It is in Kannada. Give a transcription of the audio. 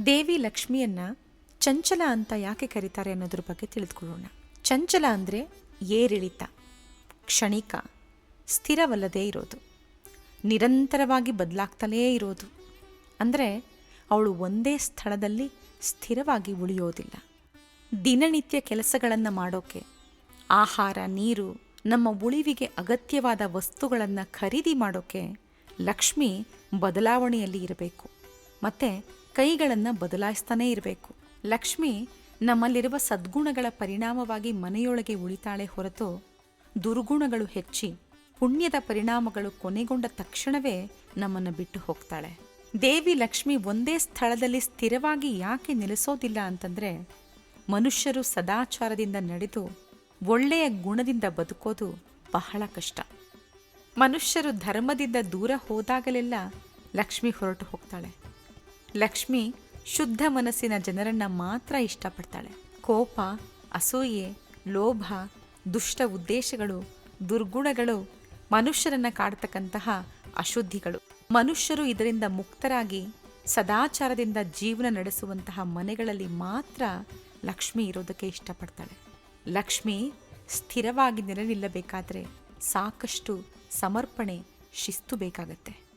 ದೇವಿ ಲಕ್ಷ್ಮಿಯನ್ನ ಚಂಚಲ ಅಂತ ಯಾಕೆ ಕರೀತಾರೆ ಅನ್ನೋದ್ರ ಬಗ್ಗೆ ತಿಳಿದುಕೊಳ್ಳೋಣ. ಚಂಚಲ ಅಂದರೆ ಏರಿಳಿತ, ಕ್ಷಣಿಕ, ಸ್ಥಿರವಲ್ಲದೇ ಇರೋದು, ನಿರಂತರವಾಗಿ ಬದಲಾಗ್ತಲೇ ಇರೋದು. ಅಂದರೆ ಅವಳು ಒಂದೇ ಸ್ಥಳದಲ್ಲಿ ಸ್ಥಿರವಾಗಿ ಉಳಿಯೋದಿಲ್ಲ. ದಿನನಿತ್ಯ ಕೆಲಸಗಳನ್ನು ಮಾಡೋಕ್ಕೆ, ಆಹಾರ, ನೀರು, ನಮ್ಮ ಉಳಿವಿಗೆ ಅಗತ್ಯವಾದ ವಸ್ತುಗಳನ್ನು ಖರೀದಿ ಮಾಡೋಕ್ಕೆ ಲಕ್ಷ್ಮಿ ಬದಲಾವಣೆಯಲ್ಲಿ ಇರಬೇಕು ಮತ್ತು ಕೈಗಳನ್ನು ಬದಲಾಯಿಸ್ತಾನೇ ಇರಬೇಕು. ಲಕ್ಷ್ಮಿ ನಮ್ಮಲ್ಲಿರುವ ಸದ್ಗುಣಗಳ ಪರಿಣಾಮವಾಗಿ ಮನೆಯೊಳಗೆ ಉಳಿತಾಳೆ ಹೊರತು ದುರ್ಗುಣಗಳು ಹೆಚ್ಚಿ ಪುಣ್ಯದ ಪರಿಣಾಮಗಳು ಕೊನೆಗೊಂಡ ತಕ್ಷಣವೇ ನಮ್ಮನ್ನು ಬಿಟ್ಟು ಹೋಗ್ತಾಳೆ. ದೇವಿ ಲಕ್ಷ್ಮಿ ಒಂದೇ ಸ್ಥಳದಲ್ಲಿ ಸ್ಥಿರವಾಗಿ ಯಾಕೆ ನೆಲೆಸೋದಿಲ್ಲ ಅಂತಂದರೆ, ಮನುಷ್ಯರು ಸದಾಚಾರದಿಂದ ನಡೆದು ಒಳ್ಳೆಯ ಗುಣದಿಂದ ಬದುಕೋದು ಬಹಳ ಕಷ್ಟ. ಮನುಷ್ಯರು ಧರ್ಮದಿಂದ ದೂರ ಹೋದಾಗಲೆಲ್ಲ ಲಕ್ಷ್ಮಿ ಹೊರಟು ಹೋಗ್ತಾಳೆ. ಲಕ್ಷ್ಮಿ ಶುದ್ಧ ಮನಸ್ಸಿನ ಜನರನ್ನು ಮಾತ್ರ ಇಷ್ಟಪಡ್ತಾಳೆ. ಕೋಪ, ಅಸೂಯೆ, ಲೋಭ, ದುಷ್ಟ ಉದ್ದೇಶಗಳು, ದುರ್ಗುಣಗಳು ಮನುಷ್ಯರನ್ನು ಕಾಡ್ತಕ್ಕಂತಹ ಅಶುದ್ಧಿಗಳು. ಮನುಷ್ಯರು ಇದರಿಂದ ಮುಕ್ತರಾಗಿ ಸದಾಚಾರದಿಂದ ಜೀವನ ನಡೆಸುವಂತಹ ಮನೆಗಳಲ್ಲಿ ಮಾತ್ರ ಲಕ್ಷ್ಮಿ ಇರೋದಕ್ಕೆ ಇಷ್ಟಪಡ್ತಾಳೆ. ಲಕ್ಷ್ಮಿ ಸ್ಥಿರವಾಗಿ ನೆಲೆ ನಿಲ್ಲಬೇಕಾದ್ರೆ ಸಾಕಷ್ಟು ಸಮರ್ಪಣೆ, ಶಿಸ್ತು ಬೇಕಾಗತ್ತೆ.